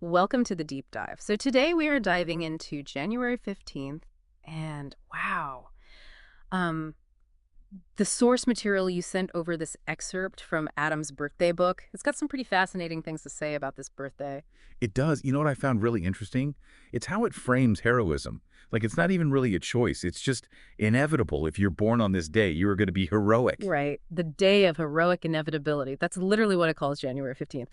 Welcome to the deep dive. So today we are diving into January 15th and wow. Um the source material you sent over this excerpt from Adam's birthday book. It's got some pretty fascinating things to say about this birthday. It does. You know what I found really interesting? It's how it frames heroism. Like, it's not even really a choice. It's just inevitable. If you're born on this day, you are going to be heroic. Right. The day of heroic inevitability. That's literally what it calls January 15th.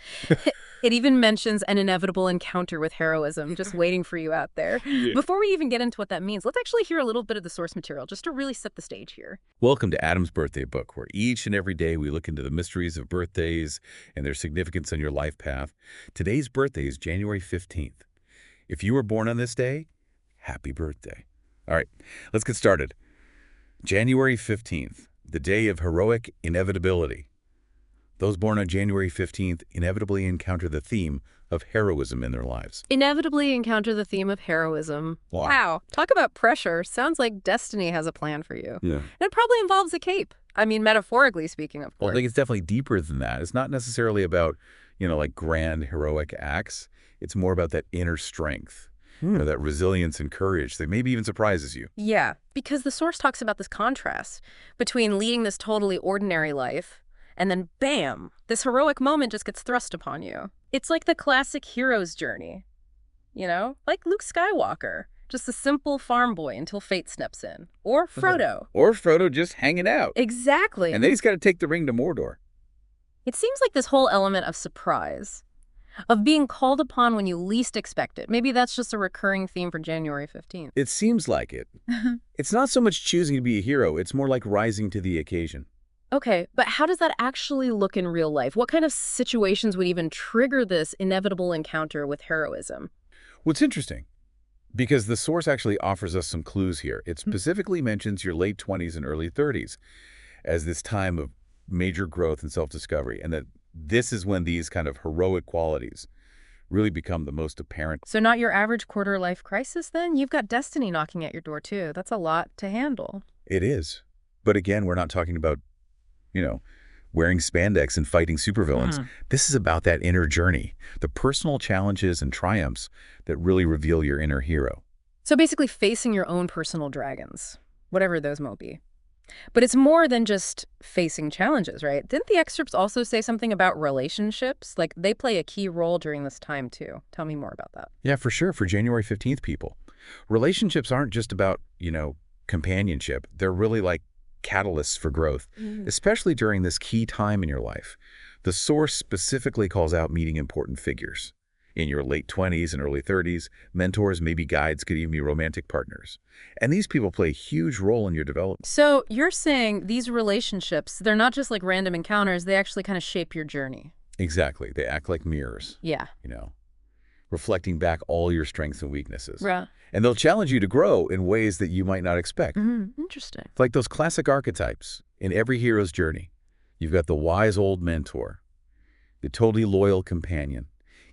It even mentions an inevitable encounter with heroism just waiting for you out there. Yeah. Before we even get into what that means, let's actually hear a little bit of the source material just to really set the stage here. Welcome to Adam's Birthday Book, where each and every day we look into the mysteries of birthdays and their significance on your life path. Today's birthday is January 15th. If you were born on this day, happy birthday. All right, let's get started. January 15th, the day of heroic inevitability. Those born on January 15th inevitably encounter the theme of heroism in their lives. Inevitably encounter the theme of heroism. Wow. Wow. Talk about pressure. Sounds like destiny has a plan for you. Yeah. And it probably involves a cape. I mean, metaphorically speaking, of Well, I course. think it's definitely deeper than that. It's not necessarily about, like grand heroic acts. It's more about that inner strength, that resilience and courage that maybe even surprises you. Yeah, because the source talks about this contrast between leading this totally ordinary life and then bam, this heroic moment just gets thrust upon you. It's like the classic hero's journey, like Luke Skywalker, just a simple farm boy until fate steps in. Or Frodo. Or Frodo just hanging out. Exactly. And then he's got to take the ring to Mordor. It seems like this whole element of surprise, of being called upon when you least expect it. Maybe that's just a recurring theme for January 15th. It seems like it. It's not so much choosing to be a hero. It's more like rising to the occasion. Okay, but how does that actually look in real life? What kind of situations would even trigger this inevitable encounter with heroism? What's interesting, because the source actually offers us some clues here. It specifically mentions your late 20s and early 30s as this time of major growth and self-discovery, and that this is when these kind of heroic qualities really become the most apparent. So not your average quarter life crisis then? You've got destiny knocking at your door too. That's a lot to handle. It is. But again, we're not talking about, wearing spandex and fighting supervillains. This is about that inner journey, the personal challenges and triumphs that really reveal your inner hero. So basically facing your own personal dragons, whatever those might be. But it's more than just facing challenges, right? Didn't the excerpts also say something about relationships? Like they play a key role during this time too. Tell me more about that. Yeah, for sure. For January 15th people, relationships aren't just about, companionship. They're really like catalysts for growth, especially during this key time in your life. The source specifically calls out meeting important figures. In your late 20s and early 30s, mentors, maybe guides, could even be romantic partners. And these people play a huge role in your development. So you're saying these relationships, they're not just like random encounters, they actually kind of shape your journey. Exactly. They act like mirrors, Yeah. reflecting back all your strengths and weaknesses. Right. And they'll challenge you to grow in ways that you might not expect. Interesting. Like those classic archetypes in every hero's journey. You've got the wise old mentor, the totally loyal companion,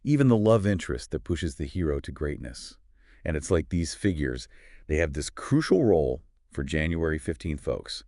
even the love interest that pushes the hero to greatness. And it's like these figures, they have this crucial role for January 15th folks,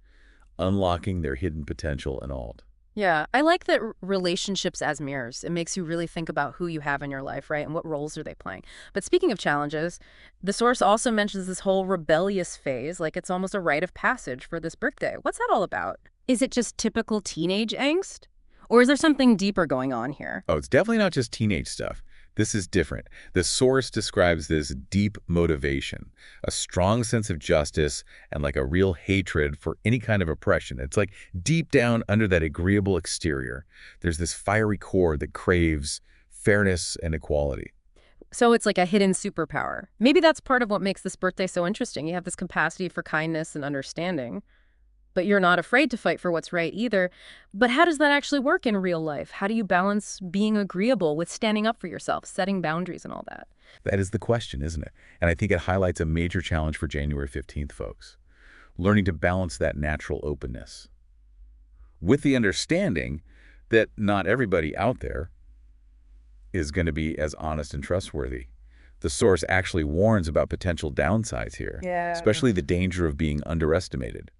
unlocking their hidden potential and all. Yeah, I like that relationships as mirrors. It makes you really think about who you have in your life, right? And what roles are they playing? But speaking of challenges, the source also mentions this whole rebellious phase, like it's almost a rite of passage for this birthday. What's that all about? Is it just typical teenage angst? Or is there something deeper going on here? Oh, it's definitely not just teenage stuff. This is different. The source describes this deep motivation, a strong sense of justice, and like a real hatred for any kind of oppression. It's like deep down under that agreeable exterior, there's this fiery core that craves fairness and equality. So it's like a hidden superpower. Maybe that's part of what makes this birthday so interesting. You have this capacity for kindness and understanding, but you're not afraid to fight for what's right either. But how does that actually work in real life? How do you balance being agreeable with standing up for yourself, setting boundaries and all that? That is the question, isn't it? And I think it highlights a major challenge for January 15th folks, learning to balance that natural openness with the understanding that not everybody out there is going to be as honest and trustworthy. The source actually warns about potential downsides here, Yeah. especially the danger of being underestimated.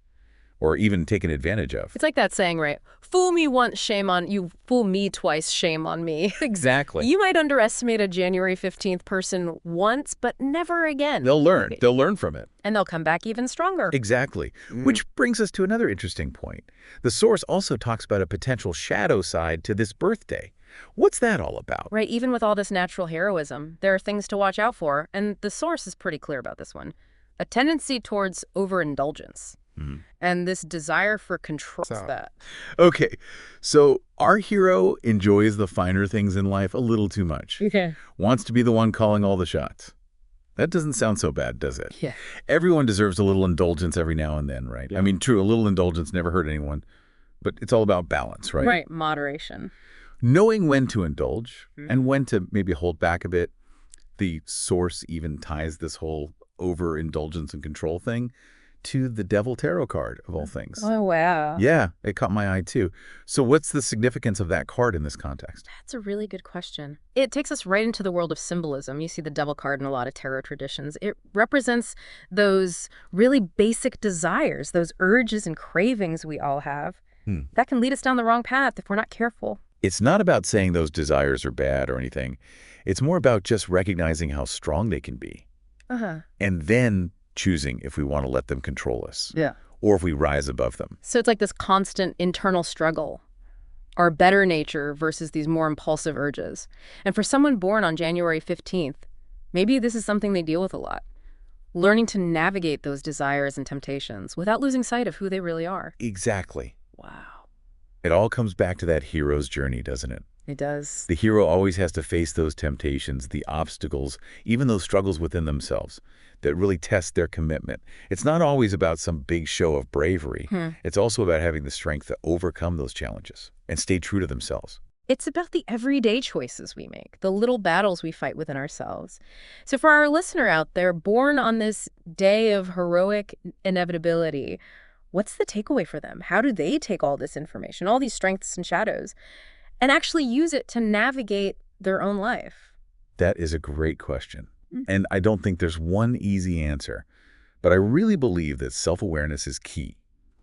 or even taken advantage of. It's like that saying, right? Fool me once, shame on you. Fool me twice, shame on me. Exactly. You might underestimate a January 15th person once, but never again. They'll learn. They'll learn from it. And they'll come back even stronger. Exactly. Which brings us to another interesting point. The source also talks about a potential shadow side to this birthday. What's that all about? Right, even with all this natural heroism, there are things to watch out for, and the source is pretty clear about this one. A tendency towards overindulgence. And this desire for control. That. Okay, so our hero enjoys the finer things in life a little too much. Okay. Wants to be the one calling all the shots. That doesn't sound so bad, does it? Yeah. Everyone deserves a little indulgence every now and then, right? Yeah. I mean, true, a little indulgence never hurt anyone, but it's all about balance, right? Right, moderation. Knowing when to indulge and when to maybe hold back a bit. The source even ties this whole overindulgence and control thing to the Devil Tarot card, of all things. Oh, wow. Yeah, it caught my eye too. So what's the significance of that card in this context? That's a really good question. It takes us right into the world of symbolism. You see the devil card in a lot of tarot traditions. It represents those really basic desires, those urges and cravings we all have. That can lead us down the wrong path if we're not careful. It's not about saying those desires are bad or anything. It's more about just recognizing how strong they can be. And then choosing if we want to let them control us. Yeah. Or if we rise above them. So it's like this constant internal struggle, our better nature versus these more impulsive urges. And for someone born on January 15th, maybe this is something they deal with a lot. Learning to navigate those desires and temptations without losing sight of who they really are. Exactly. Wow. It all comes back to that hero's journey, doesn't it? It does. The hero always has to face those temptations, the obstacles, even those struggles within themselves that really test their commitment. It's not always about some big show of bravery. It's also about having the strength to overcome those challenges and stay true to themselves. It's about the everyday choices we make, the little battles we fight within ourselves. So for our listener out there, born on this day of heroic inevitability, what's the takeaway for them? How do they take all this information, all these strengths and shadows, and actually use it to navigate their own life? That is a great question. And I don't think there's one easy answer. But I really believe that self-awareness is key.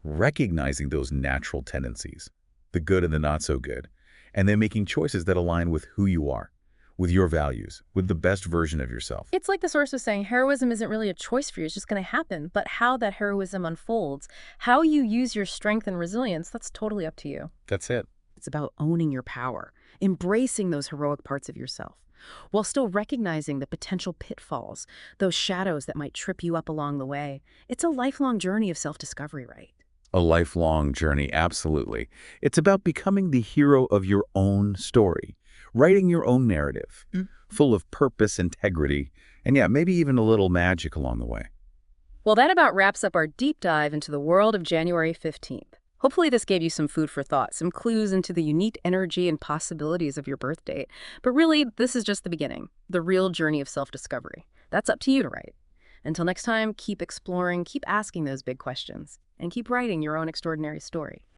Recognizing those natural tendencies, the good and the not so good, and then making choices that align with who you are, with your values, with the best version of yourself. It's like the source was saying, heroism isn't really a choice for you. It's just going to happen. But how that heroism unfolds, how you use your strength and resilience, that's totally up to you. That's it. It's about owning your power, embracing those heroic parts of yourself, while still recognizing the potential pitfalls, those shadows that might trip you up along the way. It's a lifelong journey of self-discovery, right? A lifelong journey, absolutely. It's about becoming the hero of your own story, writing your own narrative, full of purpose, integrity, and yeah, maybe even a little magic along the way. Well, that about wraps up our deep dive into the world of January 15th. Hopefully this gave you some food for thought, some clues into the unique energy and possibilities of your birth date. But really, this is just the beginning, the real journey of self-discovery. That's up to you to write. Until next time, keep exploring, keep asking those big questions, and keep writing your own extraordinary story.